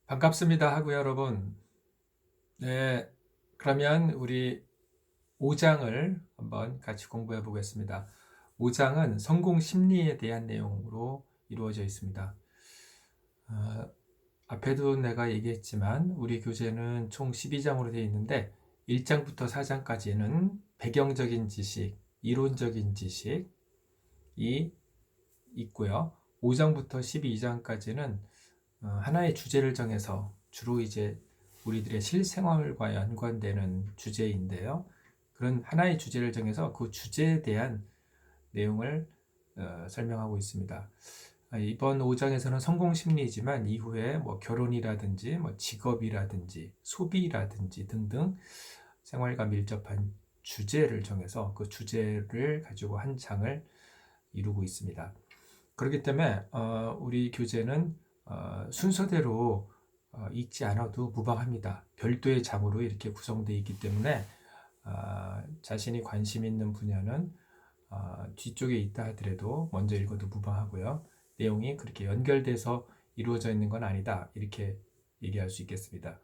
반갑습니다 하고요, 여러분. 네, 그러면 우리 5장을 한번 같이 공부해 보겠습니다. 5장은 성공 심리에 대한 내용으로 이루어져 있습니다. 어, 앞에도 내가 얘기했지만 우리 교재는 총 12장으로 되어 있는데 1장부터 4장까지는 배경적인 지식, 이론적인 지식이 있고요. 5장부터 12장까지는 하나의 주제를 정해서 주로 이제 우리들의 실생활과 연관되는 주제인데요. 그런 하나의 주제를 정해서 그 주제에 대한 내용을 설명하고 있습니다. 이번 5장에서는 성공 심리지만 이후에 뭐 결혼이라든지 뭐 직업이라든지 소비라든지 등등 생활과 밀접한 주제를 정해서 그 주제를 가지고 한 장을 이루고 있습니다. 그렇기 때문에 우리 교재는 순서대로 읽지 않아도 무방합니다. 별도의 장으로 이렇게 구성되어 있기 때문에 자신이 관심 있는 분야는 뒤쪽에 있다 하더라도 먼저 읽어도 무방하고요. 내용이 그렇게 연결돼서 이루어져 있는 건 아니다. 이렇게 얘기할 수 있겠습니다.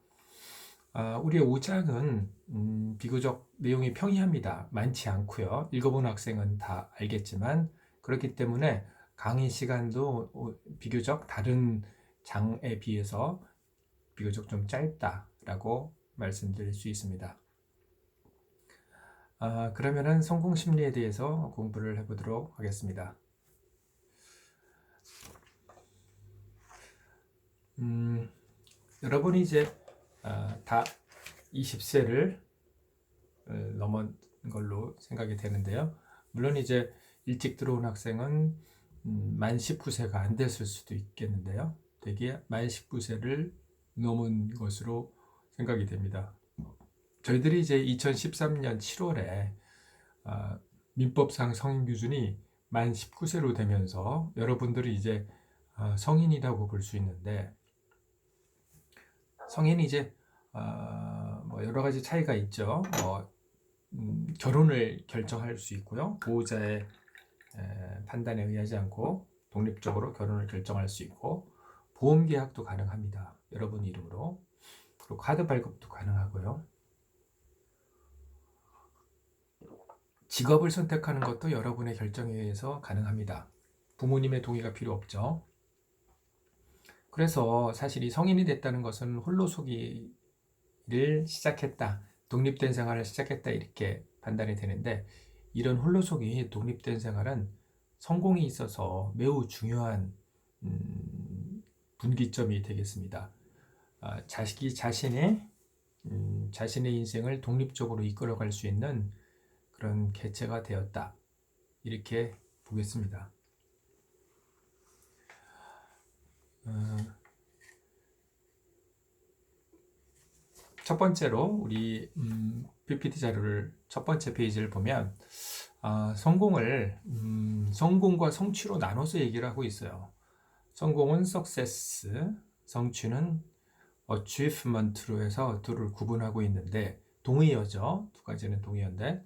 우리의 5장은 비교적 내용이 평이합니다. 많지 않고요. 읽어본 학생은 다 알겠지만 그렇기 때문에 강의 시간도 비교적 다른 장에 비해서 비교적 좀 짧다라고 말씀드릴 수 있습니다. 그러면은 성공 심리에 대해서 공부를 해보도록 하겠습니다. 여러분이 이제 다 20세를 넘은 걸로 생각이 되는데요. 물론 이제 일찍 들어온 학생은 만 19세가 안 됐을 수도 있겠는데요. 대개 만 19세를 넘은 것으로 생각이 됩니다. 저희들이 이제 2013년 7월에 민법상 성인 기준이 만 19세로 되면서 여러분들이 이제 성인이라고 볼 수 있는데 성인이 이제 뭐 여러 가지 차이가 있죠. 뭐 결혼을 결정할 수 있고요. 보호자의 판단에 의하지 않고 독립적으로 결혼을 결정할 수 있고 보험 계약도 가능합니다. 여러분 이름으로. 그리고 카드 발급도 가능하고요. 직업을 선택하는 것도 여러분의 결정에 의해서 가능합니다. 부모님의 동의가 필요 없죠. 그래서 사실 이 성인이 됐다는 것은 홀로서기를 시작했다. 독립된 생활을 시작했다. 이렇게 판단이 되는데 이런 홀로서기 독립된 생활은 성공이 있어서 매우 중요한 분기점이 되겠습니다. 자신의 인생을 독립적으로 이끌어갈 수 있는 그런 개체가 되었다. 이렇게 보겠습니다. 첫 번째로 우리 PPT 자료를 첫 번째 페이지를 보면 성공과 성취로 나눠서 얘기를 하고 있어요. 성공은 success, 성취는 achievement로 해서 둘을 구분하고 있는데 동의어죠. 두 가지는 동의어인데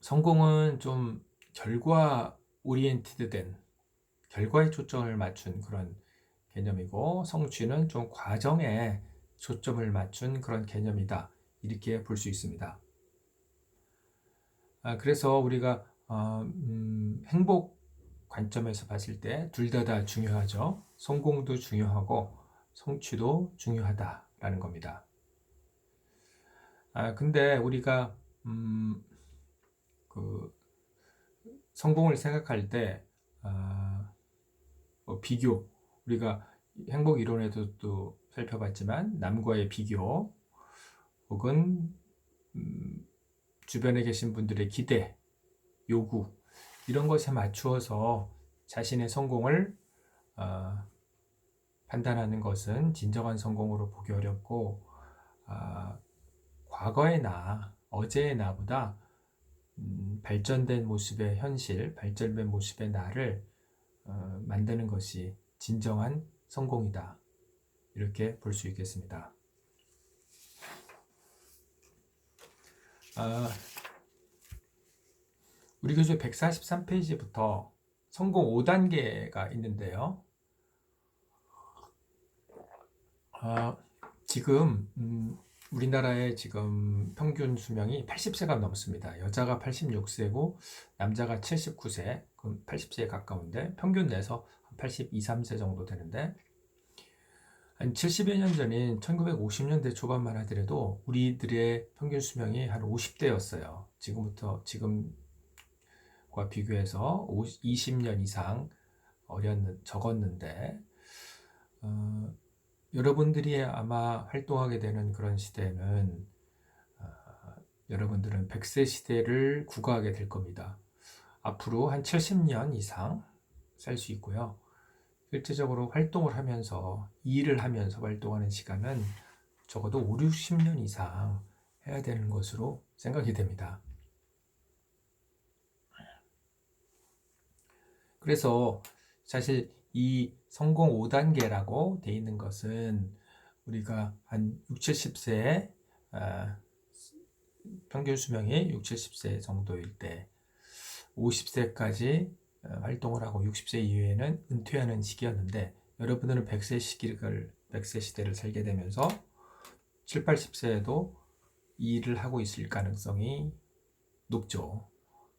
성공은 좀 결과 오리엔티드 된 결과에 초점을 맞춘 그런 개념이고 성취는 좀 과정에 초점을 맞춘 그런 개념이다. 이렇게 볼 수 있습니다. 그래서 우리가 행복 관점에서 봤을 때 둘 다 중요하죠. 성공도 중요하고 성취도 중요하다라는 겁니다. 근데 우리가 그 성공을 생각할 때 비교, 우리가 행복 이론에도 또 살펴봤지만 남과의 비교 혹은 주변에 계신 분들의 기대, 요구 이런 것에 맞추어서 자신의 성공을 판단하는 것은 진정한 성공으로 보기 어렵고 과거의 나, 어제의 나보다 발전된 모습의 현실, 발전된 모습의 나를 만드는 것이 진정한 성공이다. 이렇게 볼 수 있겠습니다. 우리 교재 143페이지부터 성공 5단계가 있는데요. 지금 우리나라의 지금 평균 수명이 80세가 넘습니다. 여자가 86세고 남자가 79세, 그럼 80세에 가까운데 평균 내서 82, 3세 정도 되는데 한 70여 년 전인 1950년대 초반만 하더라도 우리들의 평균 수명이 한 50대였어요. 지금과 비교해서 20년 이상 적었는데 여러분들이 아마 활동하게 되는 그런 시대는 여러분들은 100세 시대를 구가하게 될 겁니다. 앞으로 한 70년 이상 살 수 있고요. 실제적으로 활동을 하면서 일을 하면서 활동하는 시간은 적어도 5, 60년 이상 해야 되는 것으로 생각이 됩니다. 그래서 사실 이 성공 5단계라고 돼 있는 것은 우리가 한 60, 70세 평균 수명이 60, 70세 정도일 때 50세까지 활동을 하고 60세 이후에는 은퇴하는 시기였는데 여러분들은 100세 시대를 살게 되면서 7, 80세에도 이 일을 하고 있을 가능성이 높죠.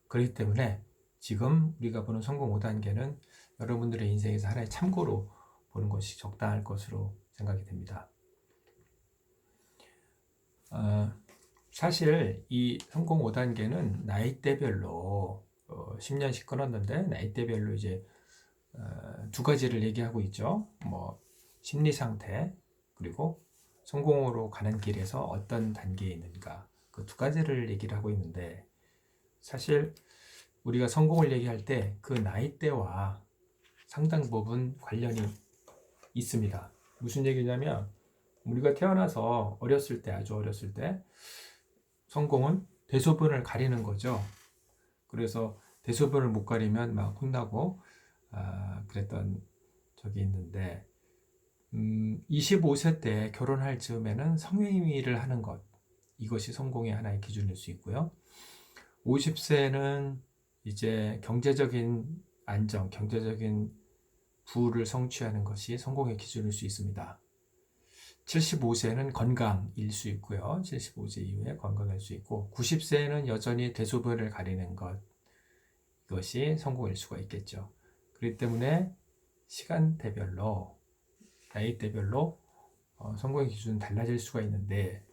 그렇기 때문에 지금 우리가 보는 성공 5단계는 여러분들의 인생에서 하나의 참고로 보는 것이 적당할 것으로 생각이 됩니다. 사실 이 성공 5단계는 나이대별로 10년씩 끊었는데 나이대별로 이제 두 가지를 얘기하고 있죠. 뭐 심리 상태 그리고 성공으로 가는 길에서 어떤 단계에 있는가 그 두 가지를 얘기를 하고 있는데 사실 우리가 성공을 얘기할 때 그 나이대와 상당 부분 관련이 있습니다. 무슨 얘기냐면 우리가 태어나서 어렸을 때 아주 어렸을 때 성공은 대소변을 가리는 거죠. 그래서 대소변을 못 가리면 막 혼나고 그랬던 적이 있는데 25세 때 결혼할 즈음에는 성행위를 하는 것 이것이 성공의 하나의 기준일 수 있고요. 50세는 이제 경제적인 안정, 경제적인 부를 성취하는 것이 성공의 기준일 수 있습니다. 75세는 건강일 수 있고요. 75세 이후에 건강할 수 있고 90세는 여전히 대소변을 가리는 것 이것이 성공일 수가 있겠죠. 그렇기 때문에 시간대별로 나이대별로 성공의 기준은 달라질 수가 있는데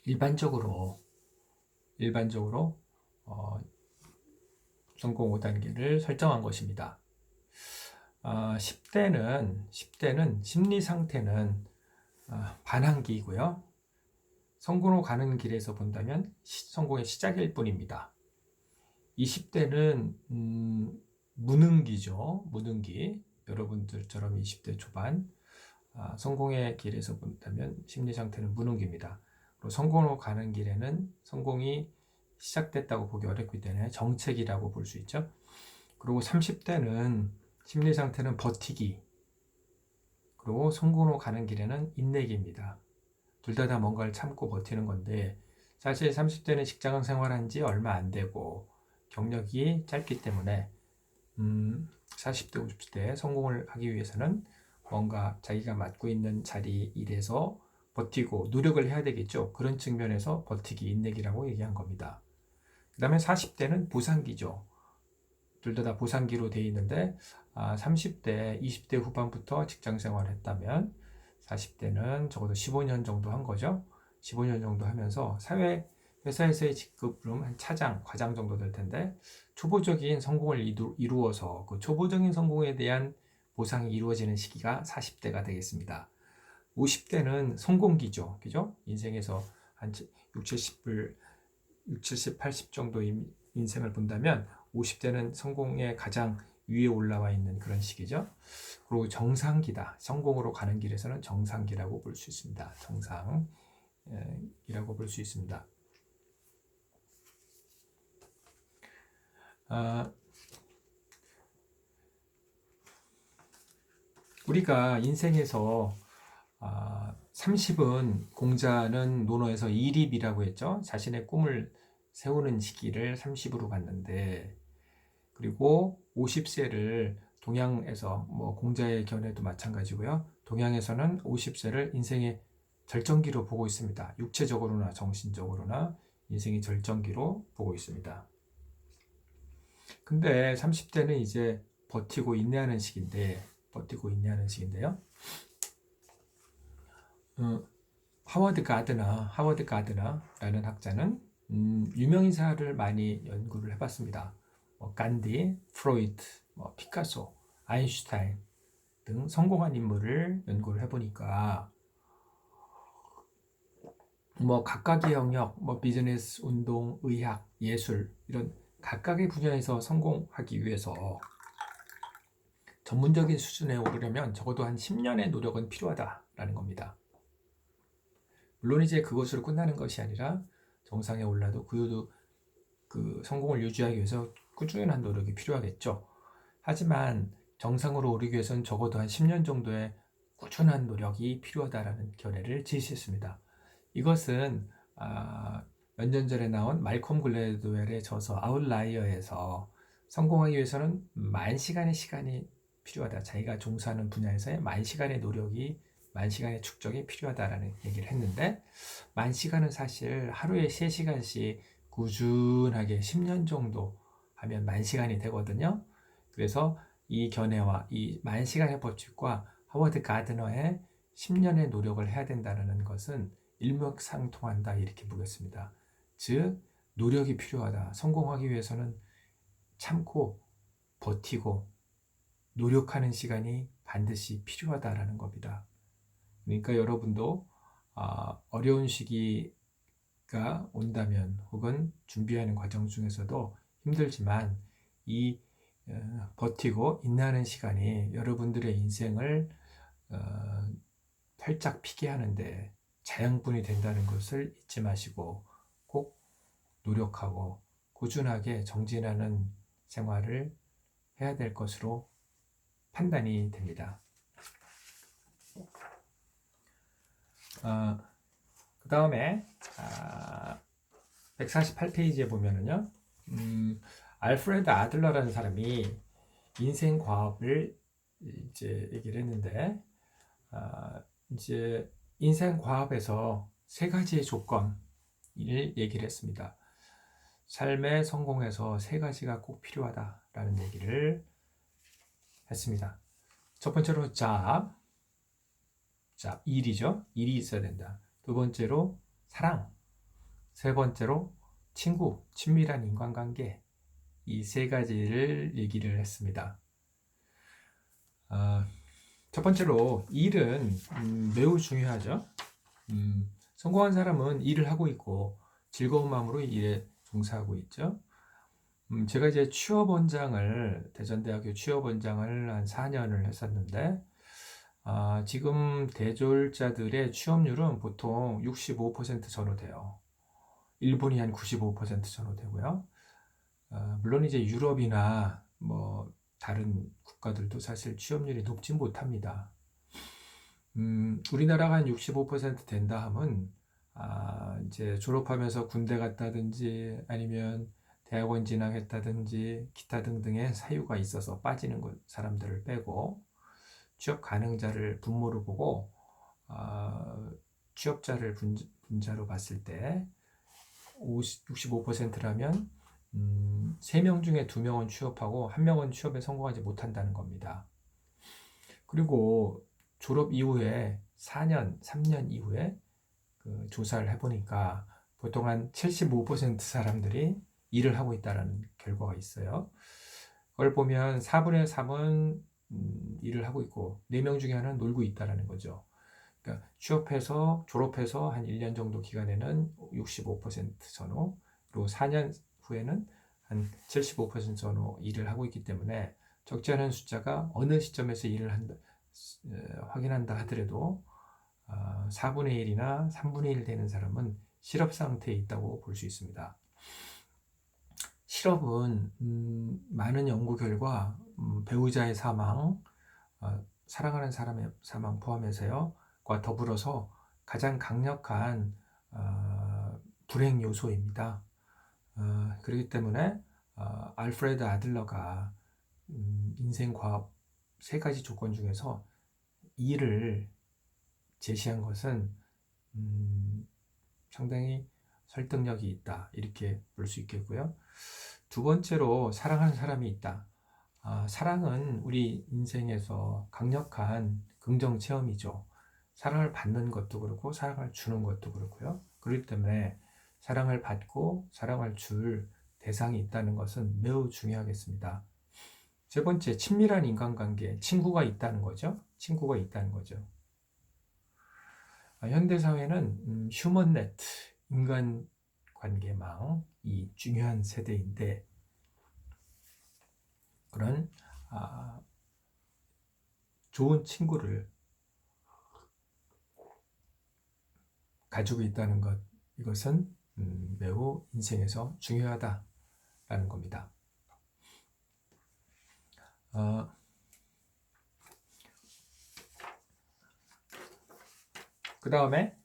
일반적으로 성공 5단계를 설정한 것입니다. 10대는 심리 상태는 반항기이고요. 성공으로 가는 길에서 본다면 성공의 시작일 뿐입니다. 20대는 무능기죠. 무능기. 여러분들처럼 20대 초반 성공의 길에서 본다면 심리 상태는 무능기입니다. 그리고 성공으로 가는 길에는 성공이 시작됐다고 보기 어렵기 때문에 정책이라고 볼 수 있죠. 그리고 30대는 심리 상태는 버티기. 그리고 성공으로 가는 길에는 인내기입니다. 둘 다 뭔가를 참고 버티는 건데 사실 30대는 직장 생활한 지 얼마 안 되고 경력이 짧기 때문에 40대, 50대 성공을 하기 위해서는 뭔가 자기가 맡고 있는 자리 일에서 버티고 노력을 해야 되겠죠. 그런 측면에서 버티기, 인내기라고 얘기한 겁니다. 그 다음에 40대는 보상기죠. 둘 다 보상기로 되어 있는데 30대, 20대 후반부터 직장 생활을 했다면 40대는 적어도 15년 정도 한 거죠. 15년 정도 하면서 회사에서의 직급은 한 차장, 과장 정도 될 텐데 초보적인 성공을 이루어서 그 초보적인 성공에 대한 보상이 이루어지는 시기가 40대가 되겠습니다. 50대는 성공기죠. 그죠? 인생에서 한 60, 70, 80 정도의 인생을 본다면 50대는 성공의 가장 위에 올라와 있는 그런 시기죠. 그리고 정상기다. 성공으로 가는 길에서는 정상기라고 볼 수 있습니다. 정상이라고 볼 수 있습니다. 우리가 인생에서 30은 공자는 논어에서 이립이라고 했죠. 자신의 꿈을 세우는 시기를 30으로 봤는데 그리고 50세를 동양에서 뭐 공자의 견해도 마찬가지고요. 동양에서는 50세를 인생의 절정기로 보고 있습니다. 육체적으로나 정신적으로나 인생의 절정기로 보고 있습니다. 근데 30대는 이제 버티고 인내하는 시기인데요. 하워드 가드너라는 학자는 유명인사를 많이 연구를 해봤습니다. 간디, 프로이트, 피카소, 아인슈타인 등 성공한 인물을 연구를 해보니까 각각의 영역, 비즈니스, 운동, 의학, 예술 이런 각각의 분야에서 성공하기 위해서 전문적인 수준에 오르려면 적어도 한 10년의 노력은 필요하다라는 겁니다. 물론 이제 그것으로 끝나는 것이 아니라 정상에 올라도 그 성공을 유지하기 위해서 꾸준한 노력이 필요하겠죠. 하지만 정상으로 오르기 위해서는 적어도 한 10년 정도의 꾸준한 노력이 필요하다라는 견해를 제시했습니다. 이것은 몇 년 전에 나온 말콤 글래드웰의 저서 아웃라이어에서 성공하기 위해서는 만 시간의 시간이 필요하다. 자기가 종사하는 분야에서의 만 시간의 노력이 만 시간의 축적이 필요하다라는 얘기를 했는데 만 시간은 사실 하루에 3시간씩 꾸준하게 10년 정도 하면 만 시간이 되거든요. 그래서 이 견해와 이 만 시간의 법칙과 하워드 가드너의 10년의 노력을 해야 된다는 것은 일맥상통한다 이렇게 보겠습니다. 즉 노력이 필요하다. 성공하기 위해서는 참고 버티고 노력하는 시간이 반드시 필요하다라는 겁니다. 그러니까 여러분도 어려운 시기가 온다면 혹은 준비하는 과정 중에서도 힘들지만 이 버티고 인내하는 시간이 여러분들의 인생을 활짝 피게 하는데 자양분이 된다는 것을 잊지 마시고 꼭 노력하고 꾸준하게 정진하는 생활을 해야 될 것으로 판단이 됩니다. 그 다음에 148페이지에 보면은요, 알프레드 아들러라는 사람이 인생 과업을 이제 얘기를 했는데, 이제 인생 과업에서 3가지의 조건을 얘기를 했습니다. 삶의 성공에서 3가지가 꼭 필요하다라는 얘기를 했습니다. 첫 번째로 일이죠. 일이 있어야 된다. 두 번째로 사랑, 세 번째로 친구, 친밀한 인간관계, 이 3가지를 얘기를 했습니다. 첫 번째로 일은 매우 중요하죠. 성공한 사람은 일을 하고 있고 즐거운 마음으로 일에 종사하고 있죠. 제가 이제 대전대학교 취업원장을 한 4년을 했었는데 지금 대졸자들의 취업률은 보통 65% 전후 돼요. 일본이 한 95% 전후 되고요. 물론 이제 유럽이나 다른 국가들도 사실 취업률이 높진 못합니다. 우리나라가 한 65% 된다 하면 이제 졸업하면서 군대 갔다든지 아니면 대학원 진학했다든지 기타 등등의 사유가 있어서 빠지는 사람들을 빼고 취업 가능자를 분모로 보고 취업자를 분자로 봤을 때 65%라면 3명 중에 2명은 취업하고 1명은 취업에 성공하지 못한다는 겁니다. 그리고 졸업 이후에 4년, 3년 이후에 그 조사를 해보니까 보통 한 75% 사람들이 일을 하고 있다는 결과가 있어요. 그걸 보면 4분의 3은 일을 하고 있고 4명 중에 하나는 놀고 있다는 거죠. 그러니까 취업해서 졸업해서 한 1년 정도 기간에는 65% 전후, 그리고 4년 후에는 한 75% 전후 일을 하고 있기 때문에 적지 않은 숫자가 어느 시점에서 일을 확인한다 하더라도 4분의 1이나 3분의 1 되는 사람은 실업 상태에 있다고 볼 수 있습니다. 실업은 많은 연구 결과 배우자의 사망, 사랑하는 사람의 사망 포함해서요, 과 더불어서 가장 강력한 불행 요소입니다. 그렇기 때문에 알프레드 아들러가 인생 과업 세 가지 조건 중에서 이를 제시한 것은 상당히 설득력이 있다, 이렇게 볼 수 있겠고요. 두 번째로 사랑하는 사람이 있다. 사랑은 우리 인생에서 강력한 긍정 체험이죠. 사랑을 받는 것도 그렇고 사랑을 주는 것도 그렇고요. 그렇기 때문에 사랑을 받고 사랑을 줄 대상이 있다는 것은 매우 중요하겠습니다. 세 번째, 친밀한 인간관계, 친구가 있다는 거죠. 친구가 있다는 거죠. 현대사회는 휴먼네트, 인간관계망이 중요한 세대인데, 그런 좋은 친구를 가지고 있다는 것, 이것은 매우 인생에서 중요하다라는 겁니다. 그 다음에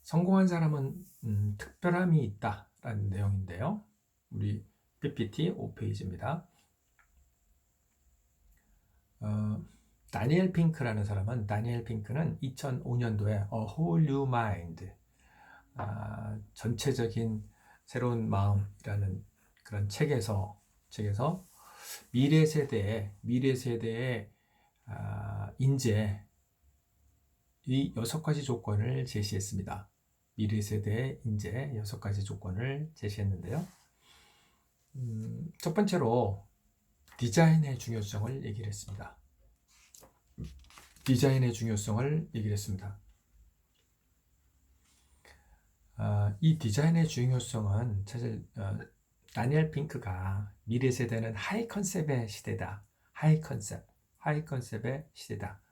성공한 사람은 특별함이 있다라는 내용인데요. 우리 PPT 5페이지입니다. 다니엘 핑크라는 사람은, 다니엘 핑크는 2005년도에 A Whole New Mind, 전체적인 새로운 마음이라는 그런 책에서 미래 세대의 인재, 이 6가지 조건을 제시했습니다. 미래 세대의 인재 6가지 조건을 제시했는데요. 첫 번째로 디자인의 중요성을 얘기를 했습니다. 이 디자인의 중요성은 사실 다니엘 핑크가 미래 세대는 하이 컨셉의 시대다, 하이 컨셉의 시대다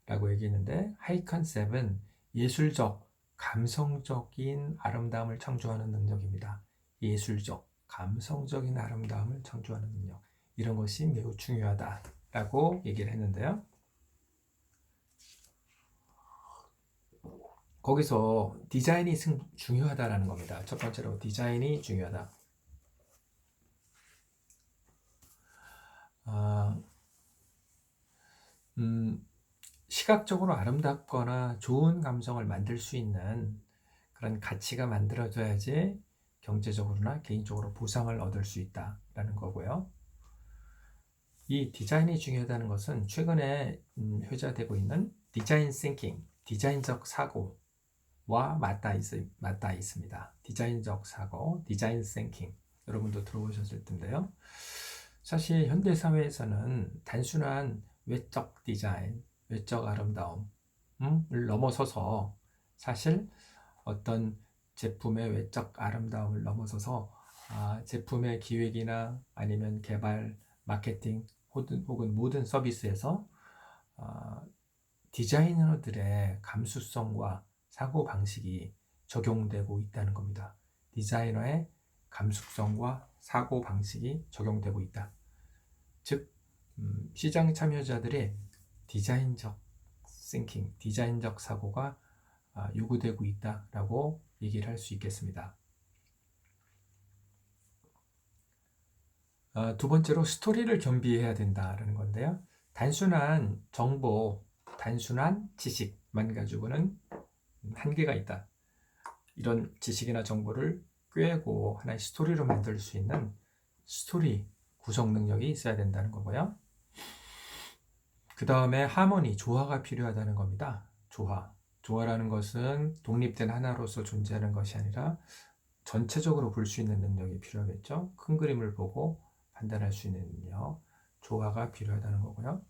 라고 얘기했는데, 하이 컨셉은 예술적, 감성적인 아름다움을 창조하는 능력입니다. 예술적, 감성적인 아름다움을 창조하는 능력, 이런 것이 매우 중요하다라고 얘기를 했는데요. 거기서 디자인이 중요하다라는 겁니다. 첫 번째로 디자인이 중요하다. 시각적으로 아름답거나 좋은 감성을 만들 수 있는 그런 가치가 만들어져야지 경제적으로나 개인적으로 보상을 얻을 수 있다라는 거고요. 이 디자인이 중요하다는 것은 최근에 회자되고 있는 디자인 싱킹, 디자인적 사고와 맞닿아 있습니다. 디자인적 사고, 디자인 싱킹, 여러분도 들어보셨을 텐데요. 사실 현대사회에서는 단순한 외적 디자인, 외적 아름다움을 넘어서서, 사실 어떤 제품의 외적 아름다움을 넘어서서 제품의 기획이나 아니면 개발, 마케팅 혹은 모든 서비스에서 디자이너들의 감수성과 사고방식이 적용되고 있다는 겁니다. 디자이너의 감수성과 사고방식이 적용되고 있다. 즉, 시장 참여자들의 디자인적 싱킹, 디자인적 사고가 요구되고 있다라고 얘기를 할 수 있겠습니다. 두 번째로 스토리를 겸비해야 된다라는 건데요. 단순한 정보, 단순한 지식만 가지고는 한계가 있다. 이런 지식이나 정보를 꿰고 하나의 스토리로 만들 수 있는 스토리 구성 능력이 있어야 된다는 거고요. 그 다음에 하모니, 조화가 필요하다는 겁니다. 조화라는 것은 독립된 하나로서 존재하는 것이 아니라 전체적으로 볼 수 있는 능력이 필요하겠죠. 큰 그림을 보고 판단할 수 있는 능력, 조화가 필요하다는 거고요.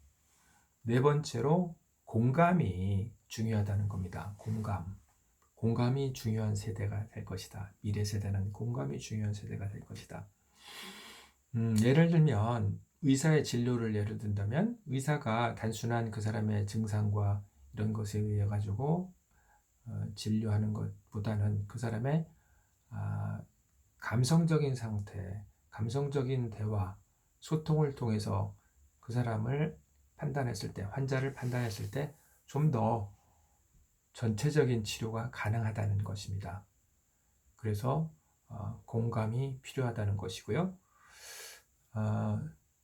네 번째로 공감이 중요하다는 겁니다. 공감이 중요한 세대가 될 것이다. 미래 세대는 공감이 중요한 세대가 될 것이다. 예를 들면 의사의 진료를 예를 든다면, 의사가 단순한 그 사람의 증상과 이런 것에 의해 가지고 진료하는 것보다는 그 사람의 감성적인 상태, 감성적인 대화, 소통을 통해서 그 사람을 판단했을 때, 환자를 판단했을 때 좀 더 전체적인 치료가 가능하다는 것입니다. 그래서 공감이 필요하다는 것이고요.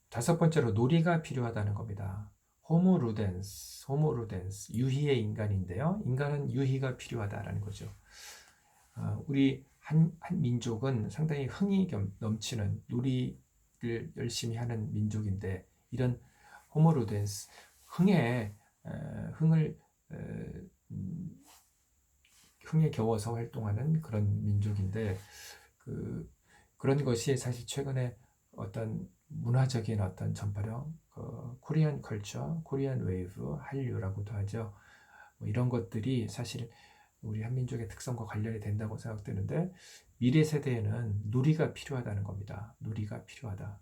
다섯 번째로 놀이가 필요하다는 겁니다. 호모 루덴스, 유희의 인간인데요. 인간은 유희가 필요하다라는 거죠. 우리 한 민족은 상당히 흥이 넘치는 놀이를 열심히 하는 민족인데, 이런 호모 루덴스, 흥을 흥에 겨워서 활동하는 그런 민족인데, 그런 것이 사실 최근에 어떤 문화적인 어떤 전파력, 코리안 컬처, 코리안 웨이브, 한류라고도 하죠. 뭐 이런 것들이 사실 우리 한민족의 특성과 관련이 된다고 생각되는데, 미래 세대에는 누리가 필요하다는 겁니다. 누리가 필요하다.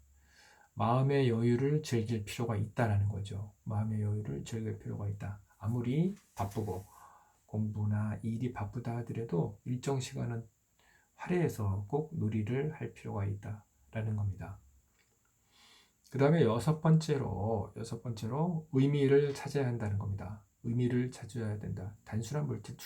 마음의 여유를 즐길 필요가 있다라는 거죠. 마음의 여유를 즐길 필요가 있다. 아무리 바쁘고 공부나 일이 바쁘다 하더라도 일정 시간은 할애해서 꼭 누리를 할 필요가 있다라는 겁니다. 그 다음에 여섯 번째로 의미를 찾아야 한다는 겁니다. 의미를 찾아야 된다. 단순한 물질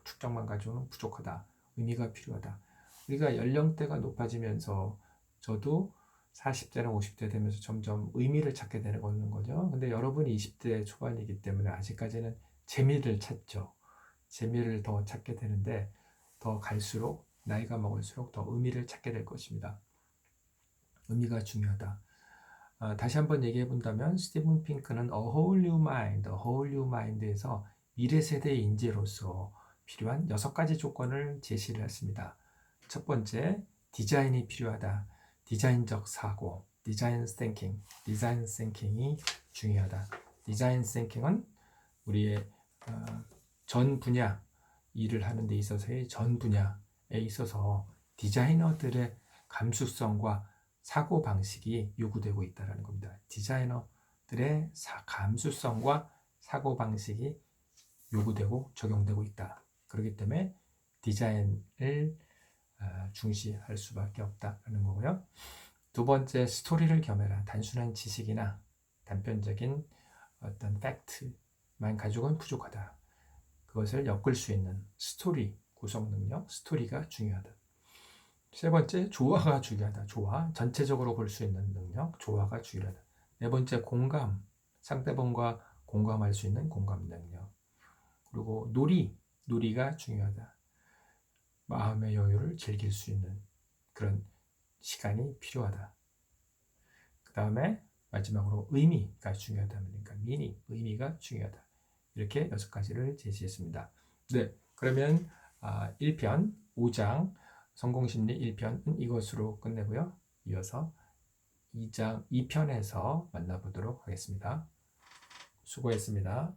축적만 가지고는 부족하다. 의미가 필요하다. 우리가 연령대가 높아지면서 저도 40대나 50대 되면서 점점 의미를 찾게 되는 거죠. 근데 여러분이 20대 초반이기 때문에 아직까지는 재미를 찾죠. 재미를 더 찾게 되는데, 더 갈수록 나이가 먹을수록 더 의미를 찾게 될 것입니다. 의미가 중요하다. 다시 한번 얘기해 본다면, 스티븐 핑크는 A Whole New Mind에서 미래 세대의 인재로서 필요한 6가지 조건을 제시를 했습니다. 첫 번째, 디자인이 필요하다. 디자인적 사고, 디자인 띵킹이 중요하다. 디자인 띵킹은 우리의 전 분야, 일을 하는 데 있어서의 전 분야에 있어서 디자이너들의 감수성과 사고 방식이 요구되고 있다는 겁니다. 디자이너들의 감수성과 사고 방식이 요구되고 적용되고 있다. 그렇기 때문에 디자인을 중시할 수밖에 없다는 거고요. 두 번째, 스토리를 겸해라. 단순한 지식이나 단편적인 어떤 팩트만 가지고는 부족하다. 그것을 엮을 수 있는 스토리 구성 능력, 스토리가 중요하다. 세 번째, 조화가 중요하다. 조화, 전체적으로 볼 수 있는 능력, 조화가 중요하다. 네 번째, 공감, 상대방과 공감할 수 있는 공감 능력. 그리고 놀이가 중요하다. 마음의 여유를 즐길 수 있는 그런 시간이 필요하다. 그 다음에 마지막으로 의미가 중요하다. 그러니까 의미가 중요하다. 이렇게 6가지를 제시했습니다. 네, 그러면 1편 5장 성공심리 1편은 이것으로 끝내고요. 이어서 2편에서 만나보도록 하겠습니다. 수고했습니다.